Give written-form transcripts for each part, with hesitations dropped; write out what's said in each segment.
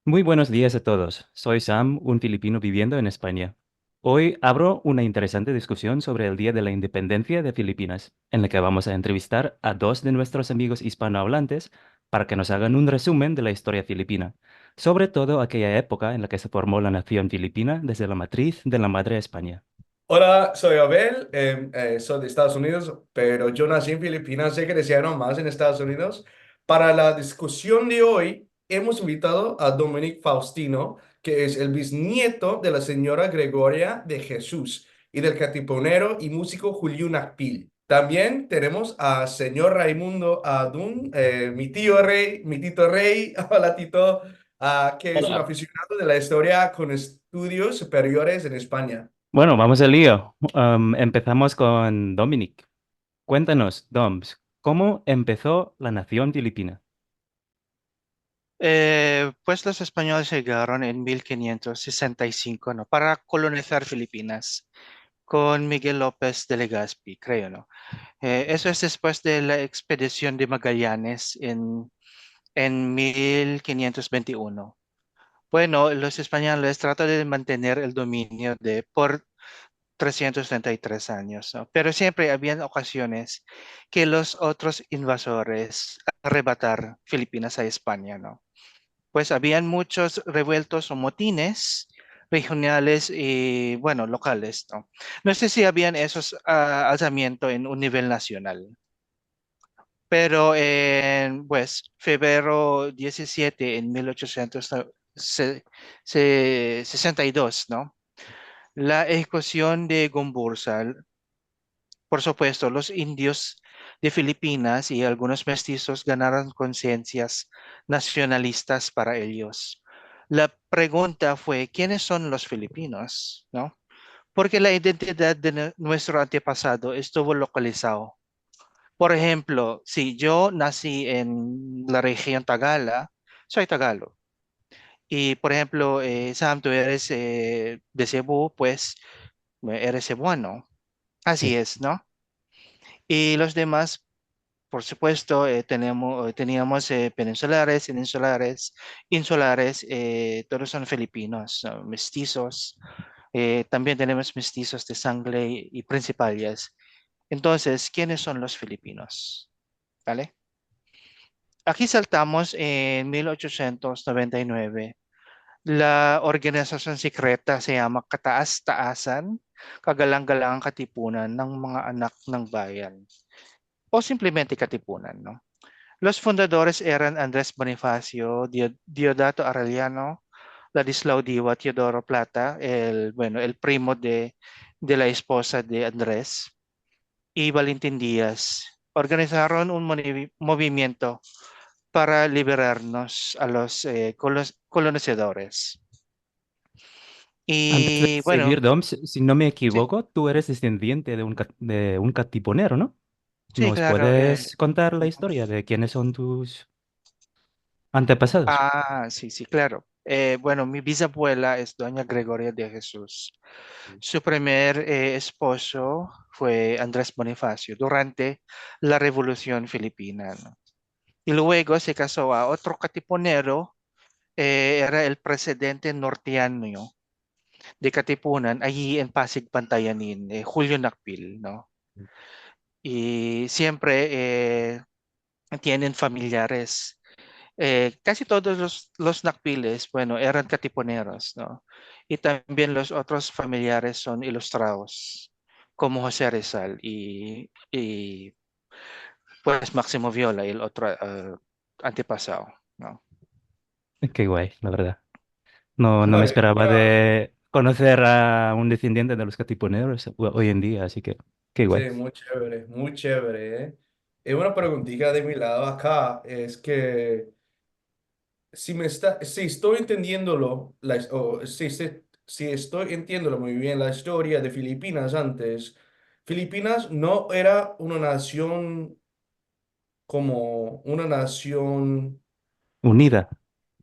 Muy buenos días a todos. Soy Sam, un filipino viviendo en España. Hoy abro una interesante discusión sobre el Día de la Independencia de Filipinas, en la que vamos a entrevistar a dos de nuestros amigos hispanohablantes para que nos hagan un resumen de la historia filipina, sobre todo aquella época en la que se formó la nación filipina desde la matriz de la madre España. Hola, soy Abel, soy de Estados Unidos, pero yo nací en Filipinas, sé que decían más en Estados Unidos. Para la discusión de hoy, hemos invitado a Dominic Faustino, que es el bisnieto de la señora Gregoria de Jesús y del catiponero y músico Julio Nakpil. También tenemos a señor Raimundo Adún, mi tío Rey, mi tito Rey, hola Tito, que es un Hola. aficionado de la historia con estudios superiores en España. Bueno, vamos al lío. Empezamos con Dominic. Cuéntanos, Doms, ¿cómo empezó la nación filipina? Pues los españoles llegaron en 1565, ¿no? Para colonizar Filipinas con Miguel López de Legazpi, creo, ¿no? Eso es después de la expedición de Magallanes en 1521. Bueno, los españoles tratan de mantener el dominio por 333 años, ¿no? Pero siempre habían ocasiones que los otros invasores arrebatar Filipinas a España, ¿no? Pues habían muchos revueltos o motines regionales y, bueno, locales, ¿no? No sé si habían esos alzamientos en un nivel nacional, pero en, pues, febrero 17 en 1862, ¿no? La ejecución de Gomburza, por supuesto, los indios de Filipinas y algunos mestizos ganaron conciencias nacionalistas para ellos. La pregunta fue, ¿quiénes son los filipinos? ¿No? Porque la identidad de nuestro antepasado estuvo localizado. Por ejemplo, si yo nací en la región Tagala, soy Tagalo. Y por ejemplo, Sam, tú eres de Cebu, pues eres cebuano. Así Sí. es, ¿no? Y los demás, por supuesto, teníamos peninsulares, insulares, todos son filipinos, ¿no? Mestizos. También tenemos mestizos de sangre y principales. Entonces, ¿quiénes son los filipinos? ¿Vale? Aquí saltamos en 1899. La organización secreta se llama Kataas-Taasan, Kagalang-galangang Katipunan ng mga Anak ng Bayan o simplemente Katipunan, ¿no? Los fundadores eran Andrés Bonifacio, Diodato Arellano, Ladislao Diwa, Teodoro Plata, bueno, el primo de la esposa de Andrés, y Valentín Díaz. Organizaron un movimiento para liberarnos a los colonizadores. Antes de Y seguir, bueno, Doms, si no me sí, equivoco, tú eres descendiente de de un catiponero, ¿no? sí, ¿Nos claro. puedes contar la historia de quiénes son tus antepasados? Sí, sí, claro. Bueno, mi bisabuela es doña Gregoria de Jesús. Su primer esposo fue Andrés Bonifacio durante la Revolución Filipina, ¿no? Y luego se casó a otro katipunero, era el presidente norteño de Katipunan, allí en Pasig, Pantayanin, Julio Nakpil, ¿no? Y siempre tienen familiares. Casi todos los Nakpiles, bueno, eran katipuneros, ¿no? Y también los otros familiares son ilustrados, como José Rizal y pues Máximo Viola, el otro antepasado, ¿no? Qué guay, la verdad. No, no me Oye, esperaba una, de conocer a un descendiente de los catiponeros hoy en día, así que qué guay. sí, muy chévere, ¿eh? Una preguntita de mi lado acá es que si estoy entendiéndolo, si estoy entendiéndolo muy bien, la historia de Filipinas antes, Filipinas no era una nación como una nación Unida.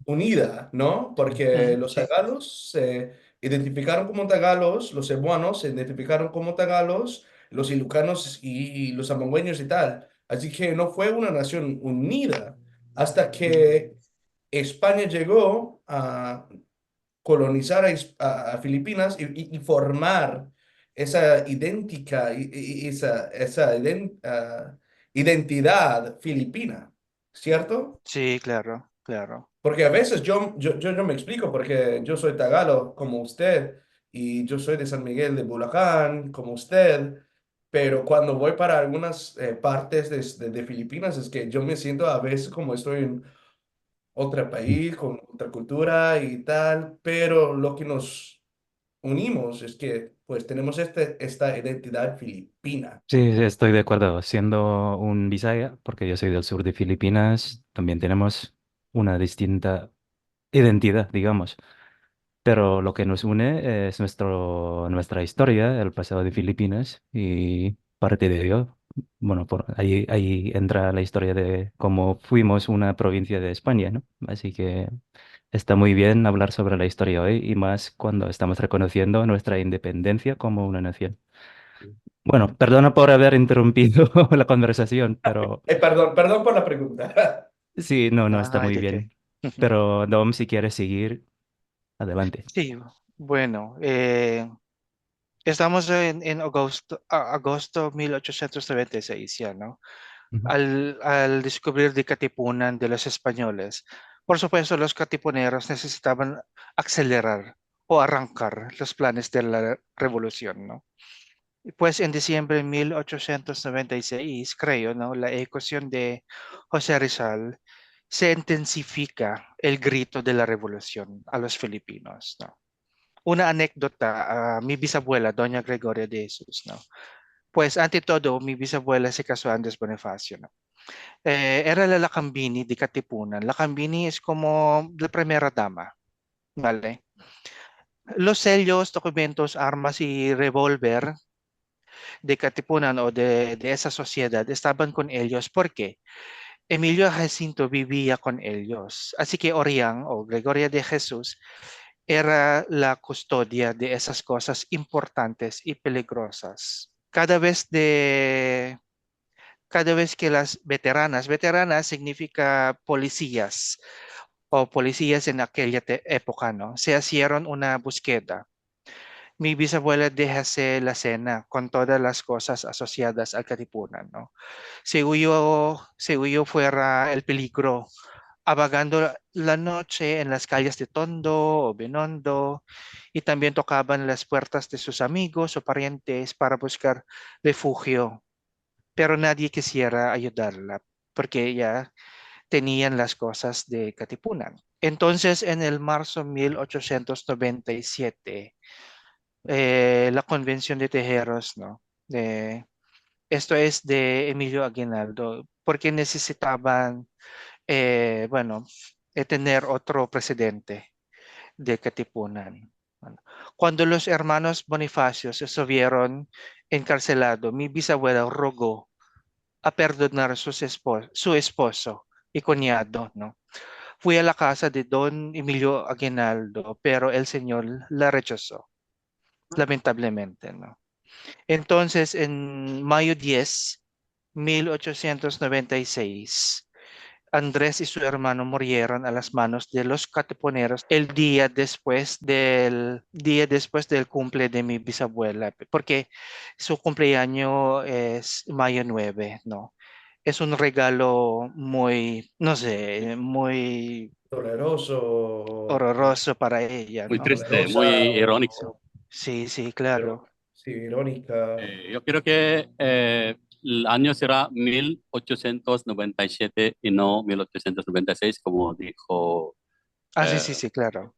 unida, ¿no? Porque Ujú, los sí. tagalos se identificaron como tagalos, los cebuanos se identificaron como tagalos, los ilucanos y los amangüeños y tal. Así que no fue una nación unida hasta que España llegó a colonizar a Filipinas y formar esa idéntica, identidad filipina, ¿cierto? Sí, claro, claro. Porque a veces yo no me explico, porque yo soy tagalo como usted y yo soy de San Miguel de Bulacán como usted, pero cuando voy para algunas partes de Filipinas es que yo me siento a veces como estoy en otro país, con otra cultura y tal, pero lo que nos unimos es que pues tenemos esta identidad filipina. Sí, sí, estoy de acuerdo. Siendo un Bisaya, porque yo soy del sur de Filipinas, también tenemos una distinta identidad, digamos. Pero lo que nos une es nuestra historia, el pasado de Filipinas y parte de ello. Bueno, por ahí entra la historia de cómo fuimos una provincia de España, ¿no? Así que está muy bien hablar sobre la historia hoy y más cuando estamos reconociendo nuestra independencia como una nación. Bueno, perdona por haber interrumpido la conversación, pero Perdón por la pregunta. sí, no, no, No, está hay muy de qué. bien. Pero Dom, si quieres seguir, adelante. Sí, bueno, estamos en agosto 1896 ya, ¿no? Ujú. Al descubrir de Katipunan de los españoles. Por supuesto, los katipuneros necesitaban acelerar o arrancar los planes de la revolución, ¿no? Y pues en diciembre de 1896, creo, ¿no? La ecuación de José Rizal se intensifica el grito de la revolución a los filipinos, ¿no? Una anécdota, mi bisabuela, Doña Gregoria de Jesus, ¿no? Pues ante todo, mi bisabuela se casó a Andrés Bonifacio, ¿no? Era la Lacambini de Katipunan. Lacambini es como la primera dama, ¿vale? Los sellos, documentos, armas y revólver de Katipunan o de esa sociedad estaban con ellos porque Emilio Jacinto vivía con ellos. Así que Orián o Gregoria de Jesús era la custodia de esas cosas importantes y peligrosas. Cada vez que las veteranas significa policías o policías en aquella época, ¿no? Se hicieron una búsqueda. Mi bisabuela déjase la cena con todas las cosas asociadas al Katipunan, ¿no? Se huyó fuera el peligro, vagando la noche en las calles de Tondo o Binondo, y también tocaban las puertas de sus amigos o parientes para buscar refugio, pero nadie quisiera ayudarla porque ella tenían las cosas de Katipunan. Entonces, en el marzo de 1897, la Convención de Tejeros, ¿no? Esto es de Emilio Aguinaldo, porque necesitaban, bueno, tener otro presidente de Katipunan. Bueno, cuando los hermanos Bonifacio se vieron encarcelados, mi bisabuela rogó a perdonar a su esposo y cuñado, ¿no? Fui a la casa de don Emilio Aguinaldo, pero el señor la rechazó, lamentablemente, ¿no? Entonces, en mayo 10, 1896, Andrés y su hermano murieron a las manos de los catiponeros el día después del cumple de mi bisabuela, porque su cumpleaños es mayo 9, ¿no? Es un regalo muy, no sé, muy Doloroso, horroroso para ella, Muy ¿no? triste, muy dolorosa, irónico. Sí, sí, claro. sí, irónica. Yo creo que el año será 1897 y no 1896, como dijo Ah, sí, sí, eh, sí, claro.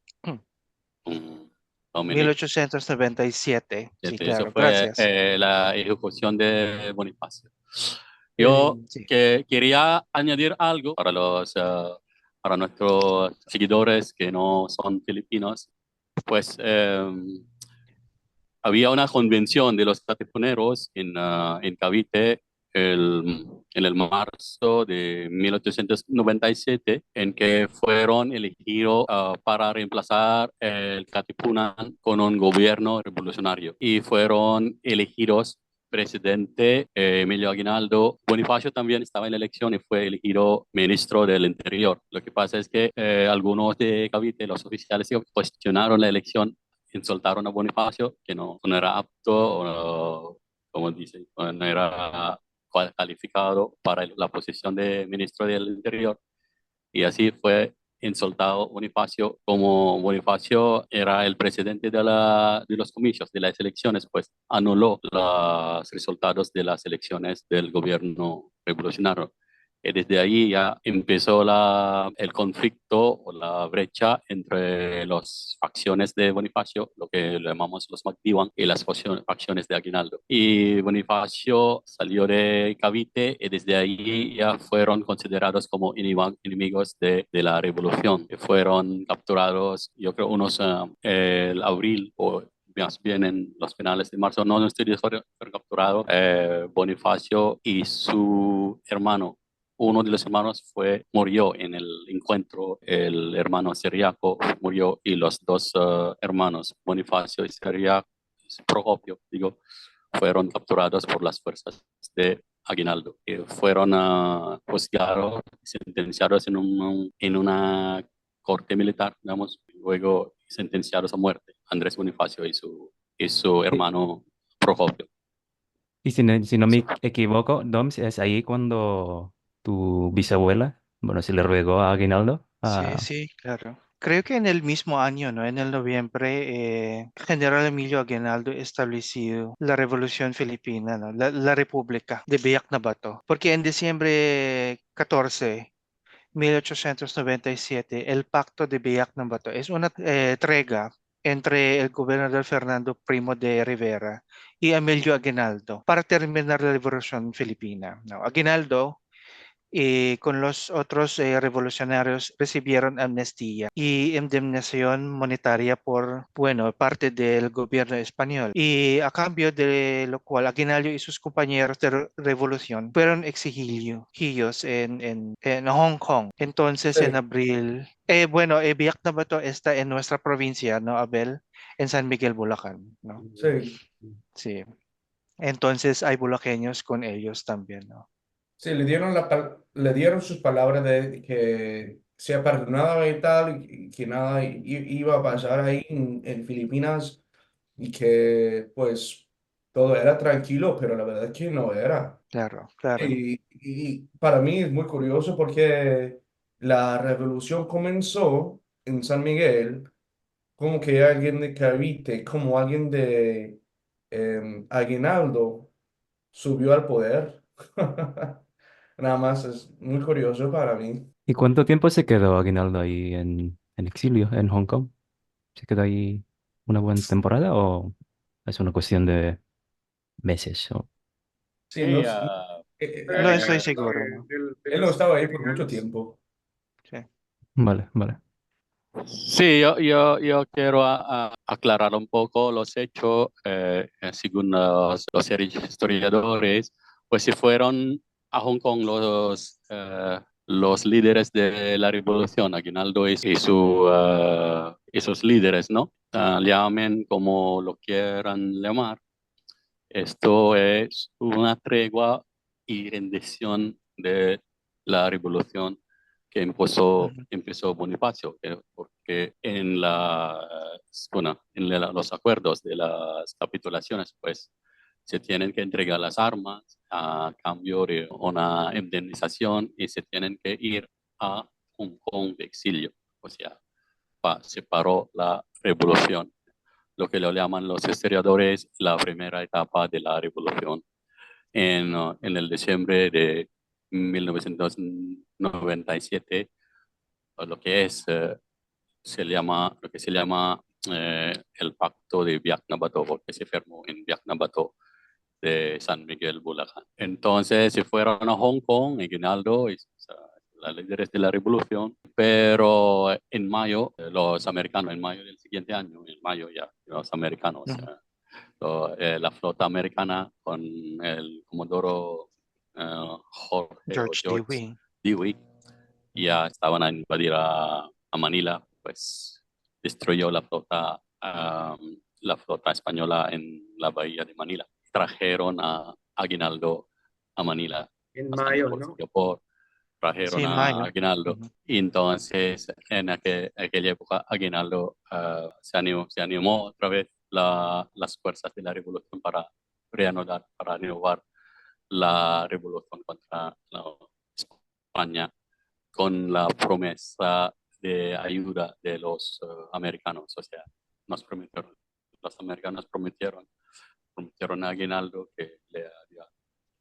mil Dominic. ochocientos noventa y siete, sí, Eso claro, fue gracias. la ejecución de Bonifacio. Yo Sí. Sí. quería añadir algo para nuestros seguidores que no son filipinos. Pues había una convención de los katipuneros en Cavite en el marzo de 1897, en que fueron elegidos para reemplazar el Katipunan con un gobierno revolucionario. Y fueron elegidos presidente Emilio Aguinaldo. Bonifacio también estaba en la elección y fue elegido ministro del Interior. Lo que pasa es que algunos de Cavite, los oficiales que cuestionaron la elección, insultaron a Bonifacio, que no era apto, o, como dicen, no era calificado para la posición de ministro del Interior. Y así fue insultado Bonifacio. Como Bonifacio era el presidente de los comicios, de las elecciones, pues anuló los resultados de las elecciones del gobierno revolucionario. Y desde ahí ya empezó el conflicto o la brecha entre las facciones de Bonifacio, lo que le llamamos los MacDiwan, y las facciones de Aguinaldo. Y Bonifacio salió de Cavite y desde ahí ya fueron considerados como enemigos de la revolución. Y fueron capturados, yo creo, unos el abril o más bien en los finales de marzo, no estoy fueron capturados Bonifacio y su hermano. Uno de los hermanos murió en el encuentro, el hermano Ciriaco murió y los dos hermanos, Bonifacio y Ciriaco, Procopio, digo, fueron capturados por las fuerzas de Aguinaldo. Y fueron juzgados, sentenciados en una corte militar, digamos, y luego sentenciados a muerte, Andrés Bonifacio y su hermano Procopio. Y si no me equivoco, Doms, es ahí cuando tu bisabuela, bueno, se le ruegó a Aguinaldo. Sí, sí, claro. Creo que en el mismo año, ¿no? En el noviembre, General Emilio Aguinaldo estableció la Revolución Filipina, ¿no? La República de Biak na Bato. Porque en diciembre 14, 1897, el Pacto de Biak na Bato es una trega entre el gobernador Fernando Primo de Rivera y Emilio Aguinaldo para terminar la Revolución Filipina, ¿no? Aguinaldo y con los otros revolucionarios recibieron amnistía y indemnización monetaria por, bueno, parte del gobierno español. Y a cambio de lo cual Aguinaldo y sus compañeros de revolución fueron exiliados en Hong Kong. Entonces, en Sí, abril, bueno, Biak na Bato está en nuestra provincia, ¿no, Abel? En San Miguel, Bulacan, ¿no? sí. Sí. Entonces hay bulaqueños con ellos también, ¿no? Sí, le dieron sus palabras de que se perdonaba y tal, y que nada iba a pasar ahí en Filipinas y que pues todo era tranquilo, pero la verdad es que no era. Claro, claro. Y para mí es muy curioso porque la revolución comenzó en San Miguel como que alguien de Cavite, como alguien de Aguinaldo subió al poder. Nada más es muy curioso para mí. ¿Y cuánto tiempo se quedó Aguinaldo ahí en exilio en Hong Kong? ¿Se quedó ahí una buena temporada o es una cuestión de meses? Sí, no, Sí, No estoy seguro, ¿no? él no estaba ahí por mucho tiempo. Sí. Vale, vale. sí, yo quiero aclarar un poco los hechos, según los historiadores, pues si fueron a Hong Kong los líderes de la revolución, Aguinaldo y sus líderes, ¿no? Llamen como lo quieran llamar. Esto es una tregua y rendición de la revolución que Ujú. empezó Bonifacio, porque los acuerdos de las capitulaciones, pues se tienen que entregar las armas a cambio de una indemnización y se tienen que ir a Hong Kong de exilio. O sea, se paró la revolución, lo que lo llaman los historiadores la primera etapa de la revolución en el diciembre de 1997, lo que lo que se llama el Pacto de Biak na Bato, porque se firmó en Biak na Bato de San Miguel, Bulacan. Entonces se fueron a Hong Kong, Aguinaldo y los líderes de la revolución, pero en mayo, los americanos, en mayo del siguiente año, en mayo ya, los americanos, Ujú. la flota americana con el comodoro Jorge o George George Dewey. Dewey, ya estaban a invadir a Manila, pues destruyó la flota española en la bahía de Manila. trajeron a Aguinaldo a Manila. En Pasando mayo, por ¿no? Singapur, trajeron Sí, en a mayo. Aguinaldo. Ujú. Y entonces, en aquella época, Aguinaldo se animó otra vez las fuerzas de la revolución para renovar la revolución contra España con la promesa de ayuda de los americanos. O sea, los americanos prometieron a Aguinaldo que le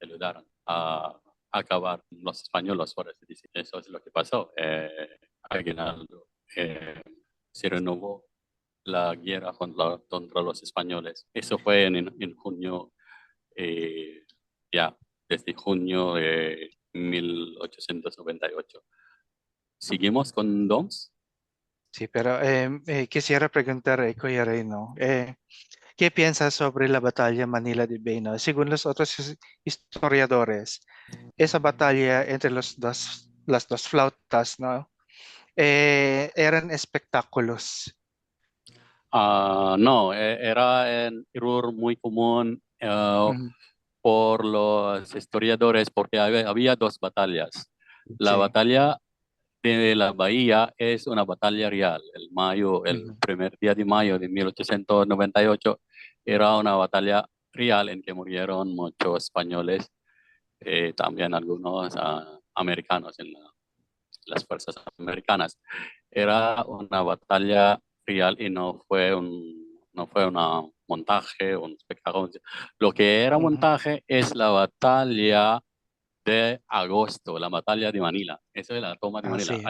ayudaran a acabar con los españoles, por así decir. Eso es lo que pasó. Aguinaldo se renovó la guerra contra los españoles. Eso fue en junio, ya, desde junio de 1898. ¿Seguimos con DOMS? Sí, pero quisiera preguntar a Kuya Reyno, ¿qué piensas sobre la batalla Manila de Beno? Según los otros historiadores, esa batalla entre las dos flautas, ¿no? Eran espectáculos. No, era un error muy común Ujú. por los historiadores porque había dos batallas. La Sí. batalla de la Bahía es una batalla real. El Ujú. primer día de mayo de 1898 era una batalla real en que murieron muchos españoles, también algunos americanos en las fuerzas americanas. Era una batalla real y no fue una montaje, un espectáculo. Lo que era Ujú. montaje es la batalla de agosto, la batalla de Manila. Esa es la toma de Ah, Manila. sí.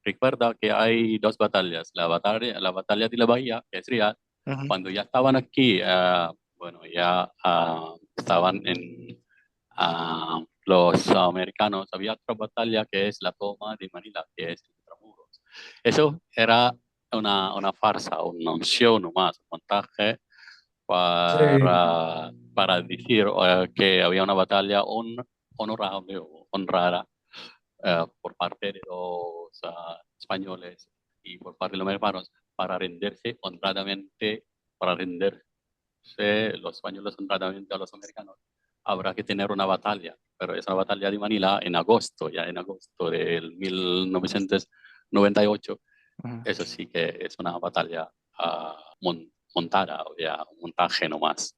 Recuerda que hay dos batallas, la batalla de la Bahía, que es real, Ujú. cuando ya estaban aquí, bueno, ya estaban los americanos, había otra batalla que es la toma de Manila, que es Intramuros. Eso era una farsa, una show nomás, un montaje Sí, para decir que había una batalla honorable o honrada por parte de los españoles y por parte de los americanos para rendirse honradamente, para rendirse los españoles honradamente a los americanos. Habrá que tener una batalla, pero esa batalla de Manila en agosto, ya en agosto del 1998, Ujú. eso sí que es una batalla montada, o ya un montaje nomás.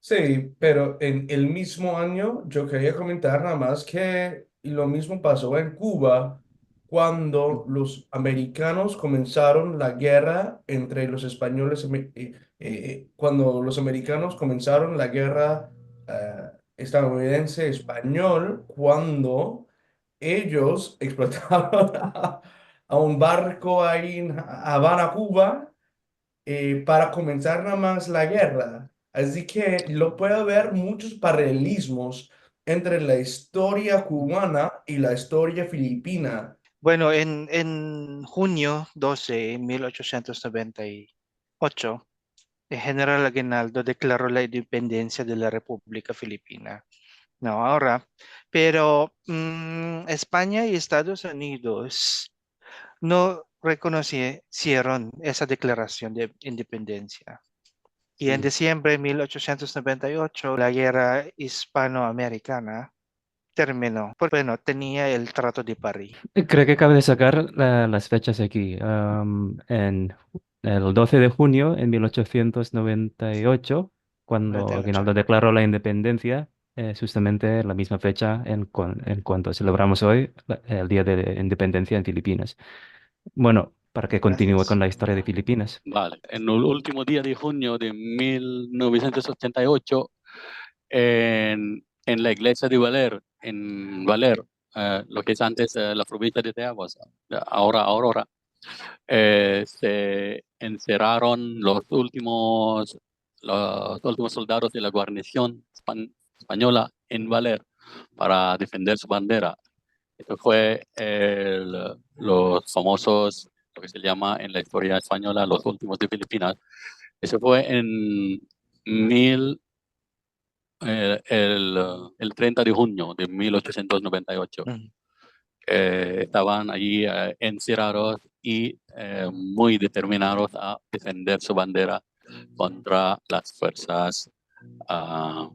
sí, pero en el mismo año yo quería comentar nada más que lo mismo pasó en Cuba cuando Ujú. los americanos comenzaron la guerra entre los españoles, cuando los americanos comenzaron la guerra estadounidense-español, cuando ellos explotaron a un barco ahí en Habana, Cuba, para comenzar nada más la guerra. Así que lo puede haber muchos paralelismos entre la historia cubana y la historia filipina. Bueno, en junio 12, 1898, el general Aguinaldo declaró la independencia de la República Filipina. No, ahora, pero España y Estados Unidos no reconocieron esa declaración de independencia. Y en Sí. diciembre de 1898, la guerra hispanoamericana terminó. Bueno, tenía el Trato de París. Creo que cabe destacar las fechas aquí. En el 12 de junio de 1898, cuando Aguinaldo 98. declaró la independencia, justamente la misma fecha en cuanto celebramos hoy el Día de Independencia en Filipinas. Bueno, para que continúe con Gracias. la historia de Filipinas. Vale. En el último día de junio de 1988, en la iglesia de Valer, lo que es antes la provincia de Teaguas, ahora Aurora, se encerraron los últimos soldados de la guarnición española en Valer para defender su bandera. Esto fue los famosos, lo que se llama en la historia española, los últimos de Filipinas. Eso fue en mil, el 30 de junio de 1898. Ujú. Estaban allí encerrados y muy determinados a defender su bandera contra las fuerzas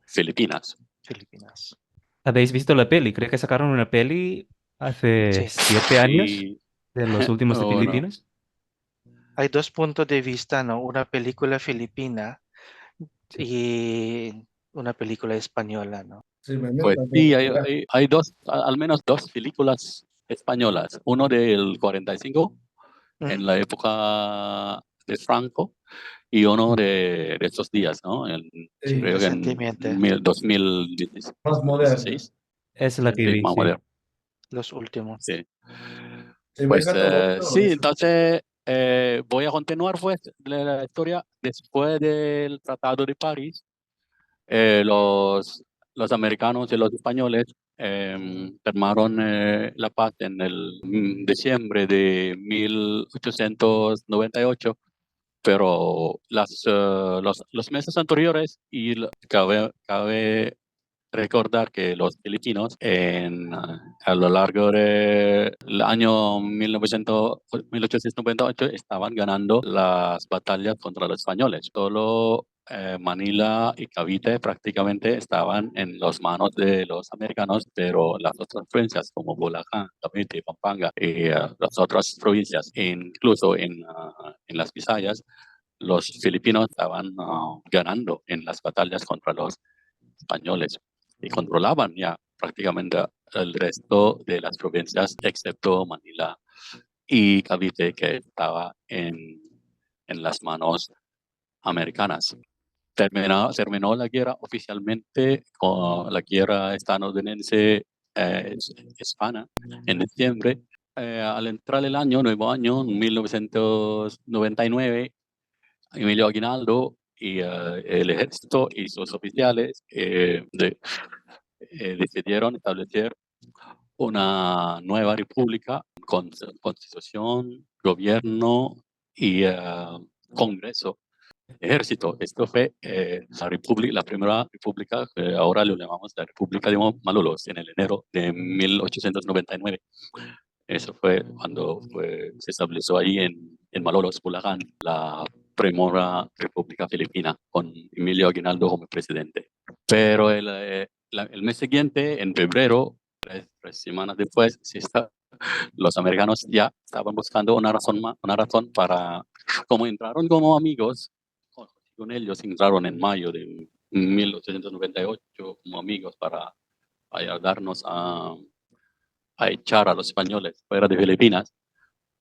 Filipinas. Filipinas. ¿Habéis visto la peli? Creo que sacaron una peli hace Sí. 7 años Sí, de los últimos de bueno, Filipinas. Hay dos puntos de vista, ¿no? Una película filipina Sí. y una película española, ¿no? Sí, me pues también. sí, hay dos, al menos dos películas españolas. Uno del 45, en la época de Franco, y uno de estos días, ¿no? Sí, Creo que en Recientemente, 2016. más moderno. Es la que Sí, vi, más sí. moderno. los últimos. Sí. Sí, me Pues encanta mucho sí, eso. entonces voy a continuar pues la historia después del Tratado de París. Los americanos y los españoles firmaron la paz en el diciembre de 1898, pero los meses anteriores, cabe recordar que los filipinos a lo largo del año 1898 estaban ganando las batallas contra los españoles. Solo Manila y Cavite prácticamente estaban en las manos de los americanos, pero las otras provincias como Bulacan, Cavite, Pampanga y las otras provincias, e incluso en las Visayas, los filipinos estaban ganando en las batallas contra los españoles y controlaban ya prácticamente el resto de las provincias, excepto Manila y Cavite, que estaba en las manos americanas. Terminó la guerra oficialmente con la guerra estadounidense hispana en diciembre. Al entrar el nuevo año, 1999, Emilio Aguinaldo y el ejército y sus oficiales decidieron establecer una nueva república con constitución, gobierno y congreso, ejército. Esto fue la primera república, que ahora lo llamamos la República de Malolos, en el enero de 1899. Eso fue cuando se estableció ahí en Malolos, Bulacan, la primera república filipina, con Emilio Aguinaldo como presidente. Pero el mes siguiente, en febrero, tres semanas después, los americanos ya estaban buscando una razón para, como entraron como amigos, con ellos entraron en mayo de 1898 como amigos para ayudarnos a echar a los españoles fuera de Filipinas.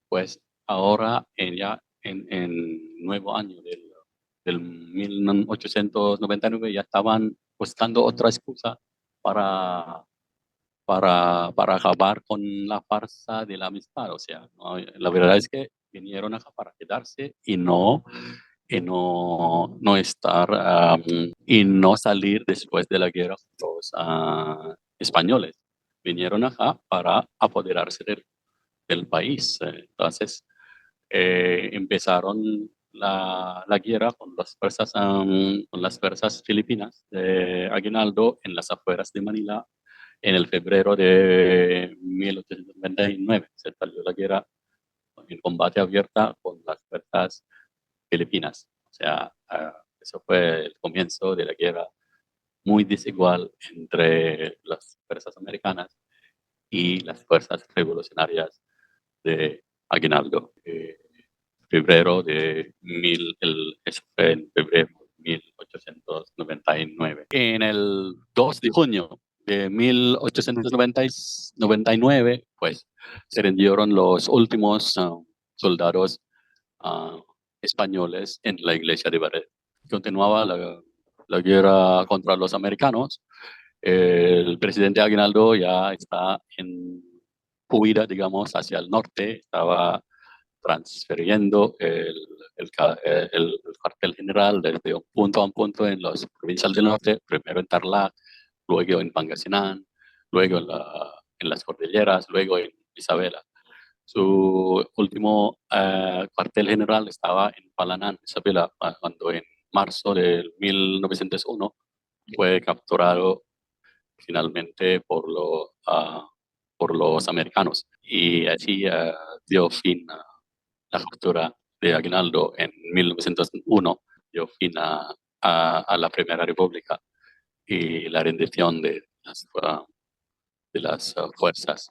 Pues ahora en nuevo año del 1899 ya estaban buscando otra excusa para, para acabar con la farsa de la amistad. O sea, ¿no? La verdad es que vinieron acá para quedarse y no estar y no salir después de la guerra con los españoles. Vinieron acá para apoderarse del país. Entonces, empezaron la guerra con las fuerzas filipinas de Aguinaldo en las afueras de Manila en el febrero de 1899. Se salió la guerra en combate abierta con las fuerzas filipinas. O sea, eso fue el comienzo de la guerra muy desigual entre las fuerzas americanas y las fuerzas revolucionarias de Aguinaldo. Eso fue en febrero de 1899. En el 2 de junio de 1899, pues se rindieron los últimos soldados uh, españoles en la iglesia de Barret. Continuaba la guerra contra los americanos. El presidente Aguinaldo ya está en huida, digamos, hacia el norte. Estaba transfiriendo el cuartel general desde un punto a un punto en las provincias del norte, primero en Tarlac, luego en Pangasinan, luego en las cordilleras, luego en Isabela. Su último cuartel general estaba en Palanán, Isabela, cuando en marzo de 1901 fue capturado finalmente por los americanos. Y así dio fin a la captura de Aguinaldo en 1901, dio fin a a la Primera República y la rendición de las fuerzas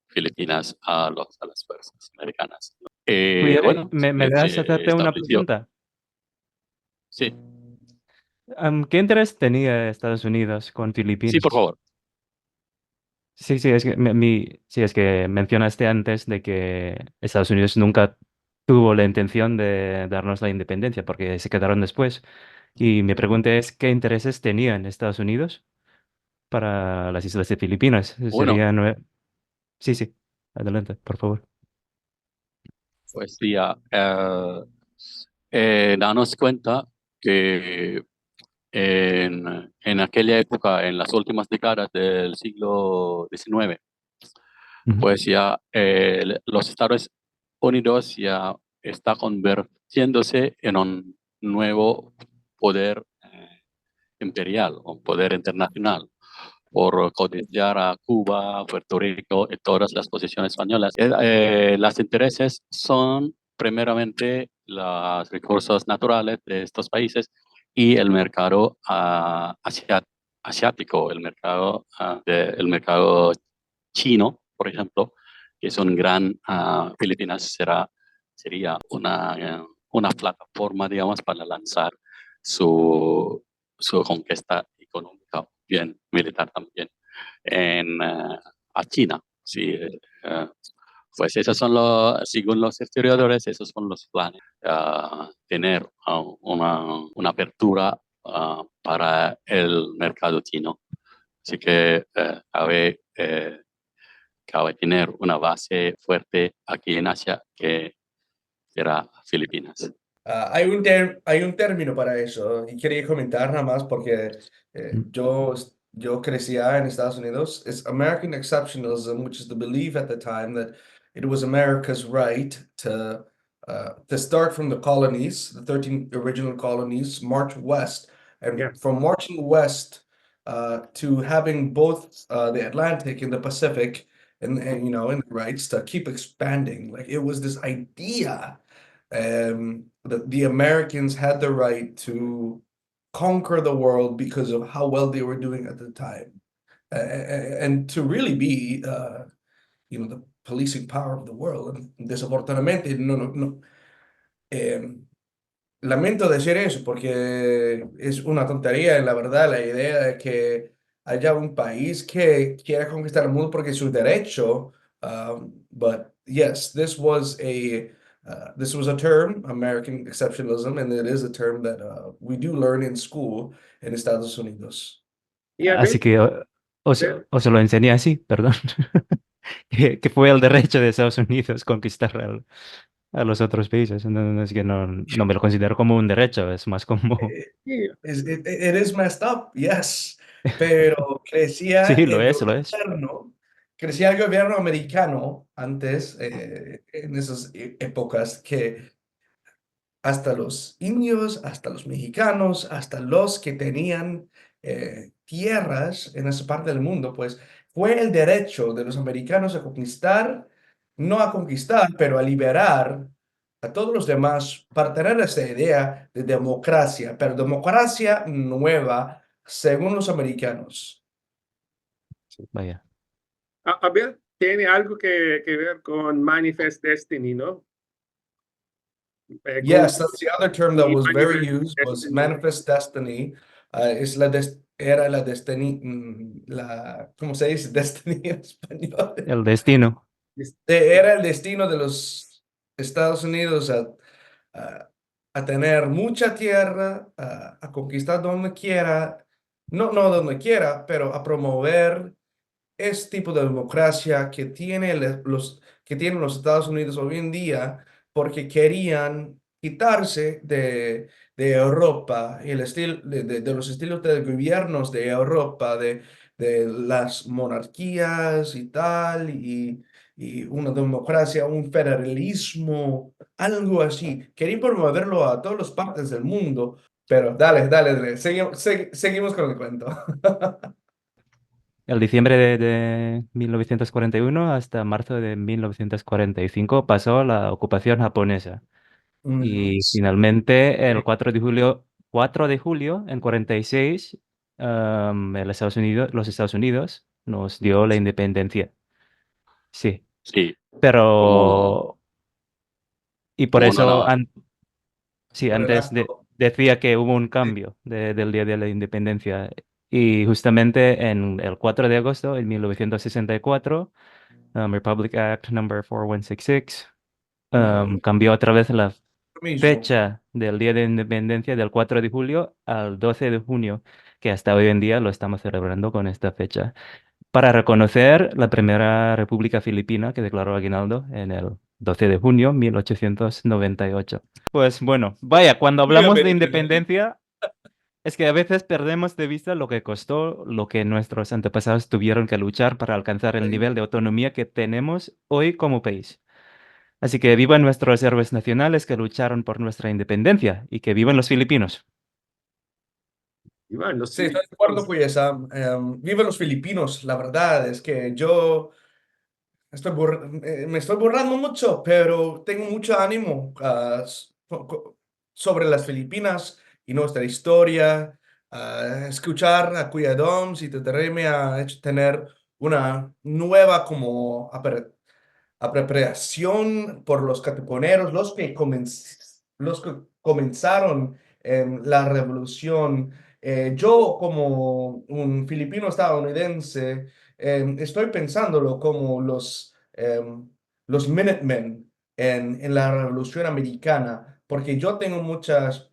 filipinas a las fuerzas americanas. Oye, Bueno, ¿me dejas se hacerte una estableció, pregunta? sí, ¿Qué interés tenía Estados Unidos con sí, por Filipinas? favor. Sí, sí, es que, sí, es que mencionaste antes de que Estados Unidos nunca tuvo la intención de darnos la independencia porque se quedaron después. Y mi pregunta es, ¿qué intereses tenían Estados Unidos para las islas de Filipinas? Bueno, Sí, sí, adelante, por favor. pues sí, danos cuenta que en aquella época, en las últimas décadas del siglo XIX, Ujú. pues ya los Estados Unidos ya está convirtiéndose en un nuevo poder imperial, un poder internacional, por codiciar a Cuba, Puerto Rico y todas las posiciones españolas. Los intereses son primeramente los recursos naturales de estos países y el mercado asiático, el mercado chino, por ejemplo, que es un gran, Filipinas sería una plataforma, digamos, para lanzar su, su conquista económica, bien militar también, a China. Sí, pues esos son según los historiadores, esos son los planes, tener una apertura para el mercado chino. Así que cabe tener una base fuerte aquí en Asia que será Filipinas. Hay un término para eso y quería comentar nada más porque Mm. yo crecía en Estados Unidos. It's American exceptionalism, which is the belief at the time that it was America's right to start from the colonies, the 13 original colonies, march west, and Yeah. from marching west to having both the Atlantic and the Pacific and you know and the rights to keep expanding. Like it was this idea that the Americans had the right to conquer the world because of how well they were doing at the time, and to really be, you know, the policing power of the world. And desafortunadamente, no. Lamento decir eso porque es una tontería, la verdad, la idea de que haya un país que quiera conquistar el mundo porque es su derecho. But yes, this was a term, American exceptionalism, and it is a term that we do learn in school en Estados Unidos. Y Así Abel, que os lo enseñé así, perdón, que fue el derecho de Estados Unidos conquistar a los otros países. No, es que no me lo considero como un derecho, es más como... sí, It is messed up, yes, pero crecía Sí, lo es, lo es. crecía el gobierno americano antes, en esas épocas, que hasta los indios, hasta los mexicanos, hasta los que tenían tierras en esa parte del mundo, pues fue el derecho de los americanos a conquistar, no a conquistar, pero a liberar a todos los demás para tener esa idea de democracia, pero democracia nueva según los americanos. Vaya. Abel tiene algo que ver con Manifest Destiny, ¿no? Yes, that's the other term that y was very Manifest used was Destiny. manifest destiny. Era la destiny, ¿cómo se dice? Destiny en español. El destino. Era el destino de los Estados Unidos a, a tener mucha tierra, a conquistar donde quiera, no donde quiera, pero a promover este tipo de democracia que tienen los Estados Unidos hoy en día porque querían quitarse de Europa y el estilo de los estilos de gobiernos de Europa, de las monarquías y tal, y una democracia, un federalismo, algo así. Querían promoverlo a todas las partes del mundo, pero dale, seguimos con el cuento. El diciembre de 1941 hasta marzo de 1945 pasó la ocupación japonesa. Mm. Y finalmente, el 4 de julio 4 de julio, en 46, los Estados Unidos nos dio la independencia. Sí, Sí, pero... Y por como eso, una, sí, Por el antes acto. decía que hubo un cambio del Día de la Independencia. Y justamente en el 4 de agosto de 1964, Republic Act number 4166 cambió otra vez la Mismo. fecha del Día de Independencia del 4 de julio al 12 de junio, que hasta hoy en día lo estamos celebrando con esta fecha, para reconocer la primera República Filipina que declaró Aguinaldo en el 12 de junio 1898. Pues bueno, vaya, cuando Muy hablamos de americano. independencia, es que a veces perdemos de vista lo que costó, lo que nuestros antepasados tuvieron que luchar para alcanzar el Sí. nivel de autonomía que tenemos hoy como país. Así que vivan nuestros héroes nacionales que lucharon por nuestra independencia y que vivan los filipinos. Iván, los Sí, estoy de acuerdo, filipinos. pues. Vive los filipinos. La verdad es que yo me estoy borrando mucho, pero tengo mucho ánimo sobre las Filipinas y nuestra historia. Escuchar a Cuyadoms y Tutere me ha hecho tener una nueva como apropiación por los catiponeros, los que comenzaron la revolución. Yo como un filipino estadounidense, estoy pensándolo como los Minutemen en la Revolución Americana, porque yo tengo muchas,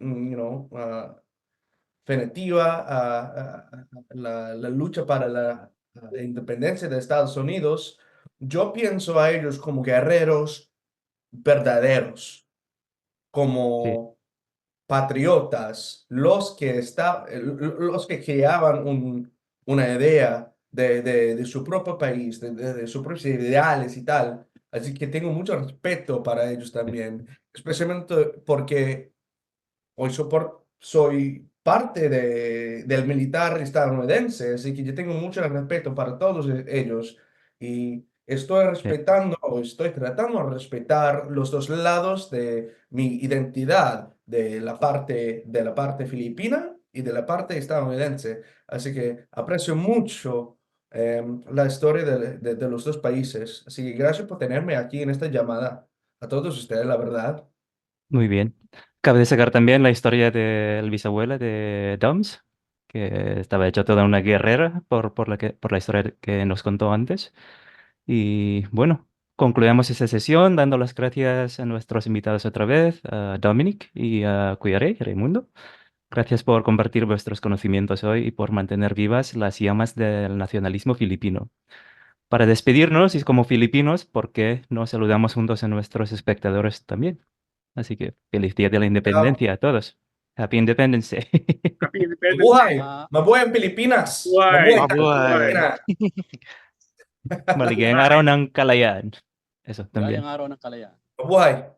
definitiva la lucha para la independencia de Estados Unidos. Yo pienso a ellos como guerreros verdaderos, Sí, como patriotas, los que creaban una idea de su propio país, de sus propios ideales y tal. Así que tengo mucho respeto para ellos sí, también, especialmente porque hoy soy parte del militar estadounidense, así que yo tengo mucho respeto para todos ellos y estoy sí. respetando o estoy tratando de respetar los dos lados de mi identidad, de la parte filipina y de la parte estadounidense. Así que aprecio mucho la historia de los dos países. Así que gracias por tenerme aquí en esta llamada. A todos ustedes, la verdad. Muy bien. Cabe destacar también la historia del bisabuela de Doms, que estaba hecha toda una guerrera por la historia que nos contó antes. Y bueno, concluimos esta sesión dando las gracias a nuestros invitados otra vez, a Dominic y a Cuyare, Raimundo. Gracias por compartir vuestros conocimientos hoy y por mantener vivas las llamas del nacionalismo filipino. Para despedirnos, y como filipinos, ¿por qué no saludamos juntos a nuestros espectadores también? Así que feliz Día de la Chao. Independencia a todos. Happy Independence Day. Happy Independence Day. Mabuhay! Mabuhay ang Pilipinas! Mabuhay! Mabuhay Mabuhay! na! Maligayang araw ng kalayaan. Eso también. Gayang araw ng kalayaan. Mabuhay!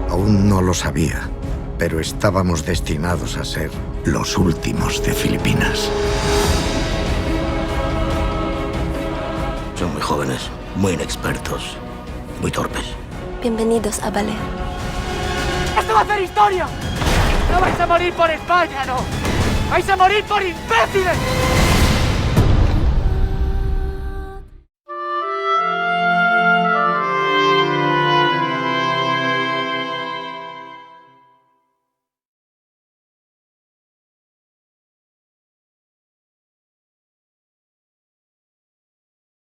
Aún no lo sabía, pero estábamos destinados a ser los últimos de Filipinas. Son muy jóvenes, muy inexpertos, muy torpes. Bienvenidos a Balea. ¡Esto va a hacer historia! ¡No vais a morir por España, no! ¡Vais a morir por imbéciles!